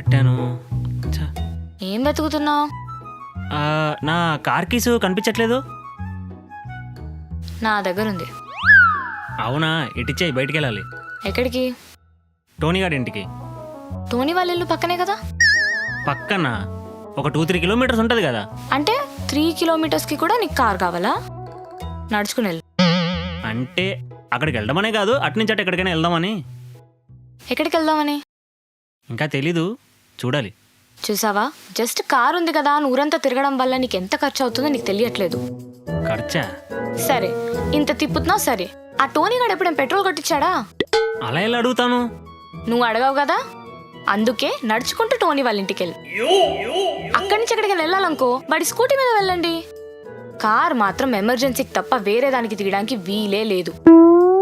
పెట్టాను? ఛ. ఏం వెతుకుతున్నావు? నా కార్ కీసు కనిపించట్లేదు. నా దగ్గర ఉంది. అవునా? ఇటిచ్చాయి, బయటికి వెళ్ళాలి. ఎక్కడికి? టోనీ గారి ఇంటికి. టోనీ వాళ్ళ ఇల్లు పక్కనే కదా. పక్కన ఒక 2-3 కిలోమీటర్స్ ఉంటుంది కదా. అంటే 3 కిలోమీటర్స్కి కూడా నీకు కార్ కావాలా? నడుచుకుని వెళ్ళు. అంటే అక్కడికి వెళ్దామనే కాదు, అటు ఎక్కడికైనా వెళ్దామని. ఎక్కడికి వెళ్దామని? ఇంకా తెలీదు, చూడాలి. చూసావా, జస్ట్ కార్ ఉంది కదా అని ఊరంతా తిరగడం వల్ల నీకు ఎంత ఖర్చు అవుతుందో నీకు తెలియట్లేదు. ఖర్చా? సరే, ఇంత తిప్పుతున్నావు సరే. ఆ టోనీ గాడు ఎప్పుడేం పెట్రోల్ కొట్టించాడా? అలా ఎలా అడుగుతాను? నువ్వు అడగావు కదా, అందుకే నడుచుకుంటూ టోనీ వాళ్ళ ఇంటికి వెళ్ళి అక్కడి నుంచి ఎక్కడికి వెళ్ళాలనుకో వాడి స్కూటీ మీద వెళ్ళండి. కార్ మాత్రం ఎమర్జెన్సీకి తప్ప వేరే దానికి తీయడానికి వీలే లేదు.